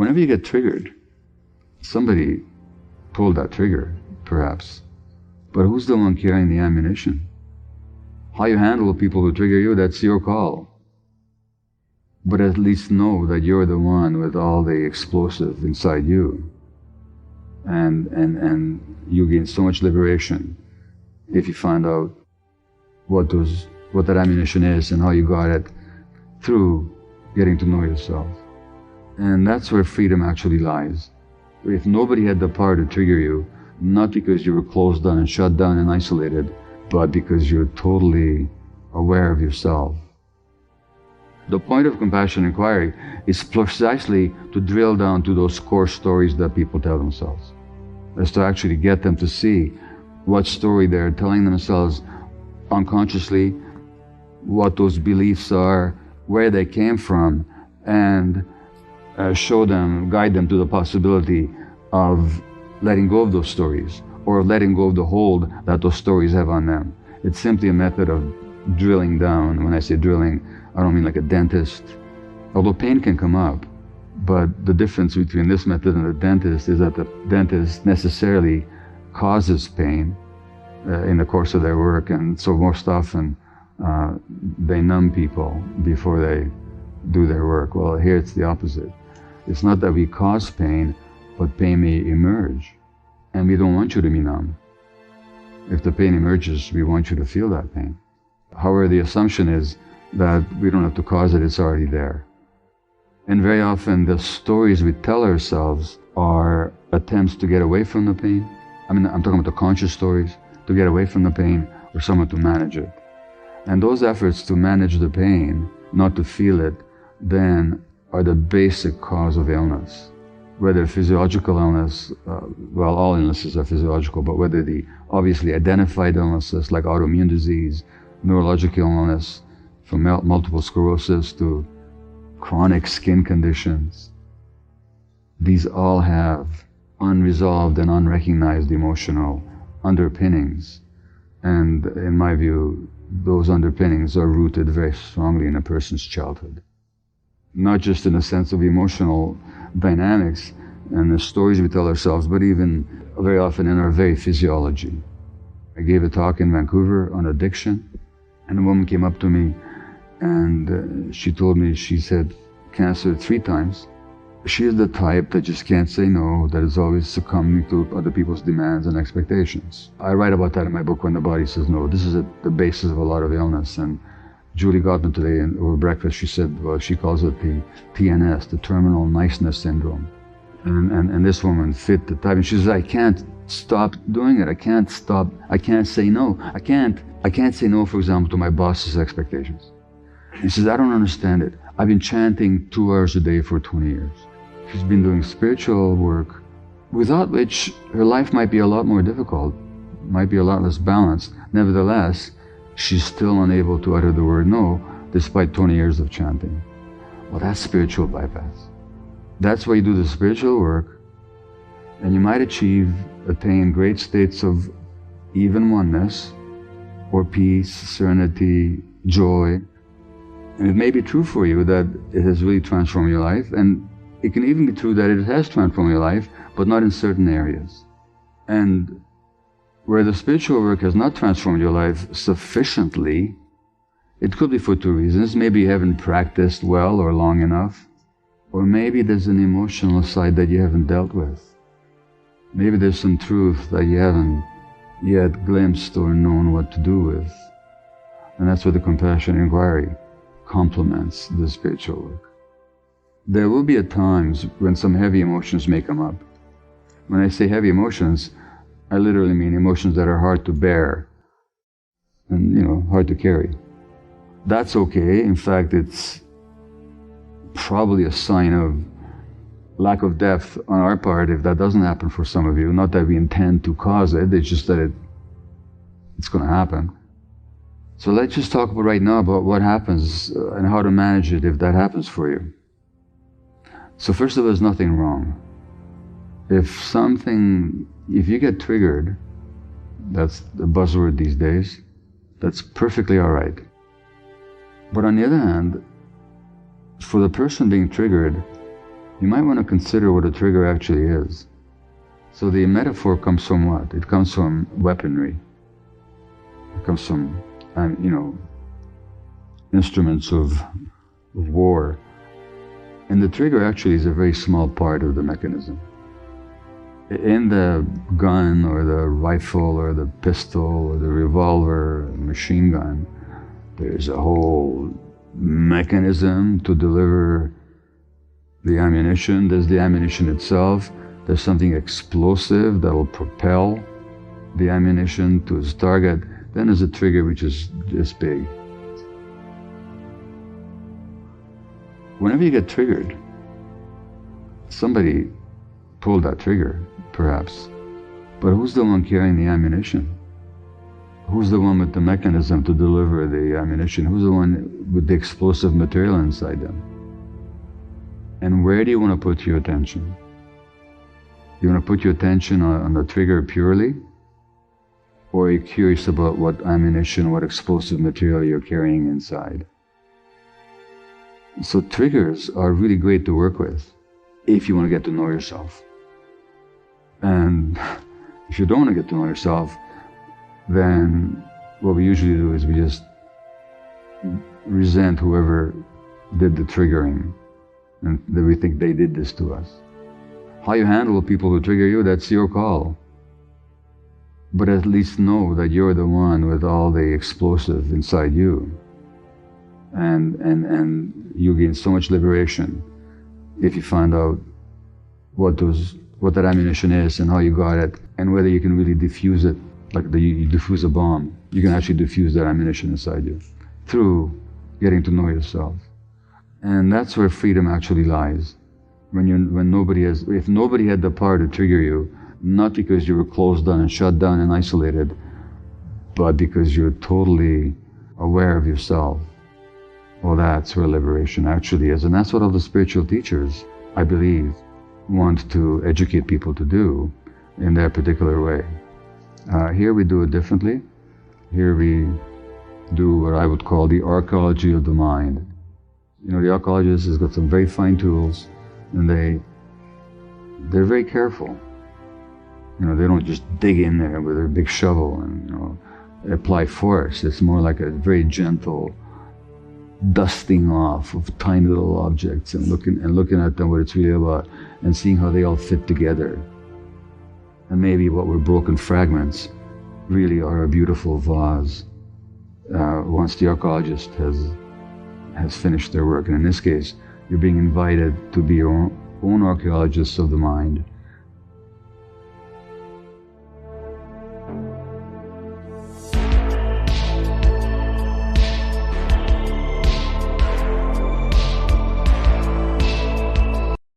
Whenever you get triggered, somebody pulled that trigger, perhaps. But who's the one carrying the ammunition? How you handle people who trigger you, that's your call. But at least know that you're the one with all the explosive inside you. And you gain so much liberation if you find out what that ammunition is and how you got it through getting to know yourself. And that's where freedom actually lies. If nobody had the power to trigger you, not because you were closed down and shut down and isolated, but because you're totally aware of yourself. The point of compassion inquiry is precisely to drill down to those core stories that people tell themselves. Is to actually get them to see what story they're telling themselves unconsciously, what those beliefs are, where they came from, and guide them to the possibility of letting go of those stories, or letting go of the hold that those stories have on them. It's simply a method of drilling down. When I say drilling, I don't mean like a dentist, although pain can come up. But the difference between this method and the dentist is that the dentist necessarily causes pain in the course of their work, and so most often they numb people before they do their work. Well, here it's the opposite. It's not that we cause pain, but pain may emerge, and we don't want you to be numb. If the pain emerges, we want you to feel that pain. However, the assumption is that we don't have to cause it, it's already there. And very often the stories we tell ourselves are attempts to get away from the pain. I mean, I'm talking about the conscious stories, to get away from the pain, or someone to manage it. And those efforts to manage the pain, not to feel it, then are the basic cause of illness. Whether physiological illness, well, all illnesses are physiological, but whether the obviously identified illnesses like autoimmune disease, neurological illness, from multiple sclerosis to chronic skin conditions, these all have unresolved and unrecognized emotional underpinnings. And in my view, those underpinnings are rooted very strongly in a person's childhood. Not just in the sense of emotional dynamics and the stories we tell ourselves, but even very often in our very physiology. I gave a talk in Vancouver on addiction, and a woman came up to me and she told me she said cancer 3 times. She is the type that just can't say no, that is always succumbing to other people's demands and expectations. I write about that in my book, When the Body Says No. This is the basis of a lot of illness. And Julie Gottman today over breakfast, she said, well, she calls it the TNS, the Terminal Niceness Syndrome. And this woman fit the type, and she says, I can't stop doing it. I can't say no. I can't say no, for example, to my boss's expectations. She says, I don't understand it. I've been chanting 2 hours a day for 20 years. She's been doing spiritual work, without which her life might be a lot more difficult, might be a lot less balanced. Nevertheless, she's still unable to utter the word no, despite 20 years of chanting. Well, that's spiritual bypass. That's why you do the spiritual work, and you might attain great states of even oneness, or peace, serenity, joy. And it may be true for you that it has really transformed your life, and it can even be true that it has transformed your life, but not in certain areas. And where the spiritual work has not transformed your life sufficiently, it could be for 2 reasons. Maybe you haven't practiced well or long enough, or maybe there's an emotional side that you haven't dealt with. Maybe there's some truth that you haven't yet glimpsed or known what to do with. And that's where the compassion inquiry complements the spiritual work. There will be at times when some heavy emotions may come up. When I say heavy emotions, I literally mean emotions that are hard to bear and, hard to carry. That's okay. In fact, it's probably a sign of lack of depth on our part if that doesn't happen for some of you. Not that we intend to cause it, it's just that it's going to happen. So let's just talk right now about what happens and how to manage it if that happens for you. So first of all, there's nothing wrong. If you get triggered, that's the buzzword these days, that's perfectly all right. But on the other hand, for the person being triggered, you might want to consider what a trigger actually is. So the metaphor comes from what? It comes from weaponry. It comes from, instruments of war. And the trigger actually is a very small part of the mechanism. In the gun or the rifle or the pistol or the revolver or machine gun, there's a whole mechanism to deliver the ammunition. There's the ammunition itself. There's something explosive that will propel the ammunition to its target. Then there's a trigger which is this big. Whenever you get triggered, somebody pulled that trigger, perhaps. But who's the one carrying the ammunition? Who's the one with the mechanism to deliver the ammunition? Who's the one with the explosive material inside them? And where do you want to put your attention? You want to put your attention on the trigger purely? Or are you curious about what ammunition, what explosive material you're carrying inside? So triggers are really great to work with if you want to get to know yourself. And if you don't want to get to know yourself, then what we usually do is we just resent whoever did the triggering, and that we think they did this to us. How you handle people who trigger you, that's your call. But at least know that you're the one with all the explosive inside you. And you gain so much liberation if you find out what that ammunition is and how you got it, and whether you can really diffuse it, like you diffuse a bomb. You can actually diffuse that ammunition inside you through getting to know yourself. And that's where freedom actually lies. If nobody had the power to trigger you, not because you were closed down and shut down and isolated, but because you're totally aware of yourself. Well, that's where liberation actually is. And that's what all the spiritual teachers, I believe, want to educate people to do in their particular way. Here we do it differently. Here we do what I would call the archaeology of the mind. The archaeologist has got some very fine tools, and they're very careful. They don't just dig in there with their big shovel and apply force. It's more like a very gentle dusting off of tiny little objects and looking at them, what it's really about, and seeing how they all fit together. And maybe what were broken fragments really are a beautiful vase once the archaeologist has finished their work. And in this case, you're being invited to be your own archaeologists of the mind.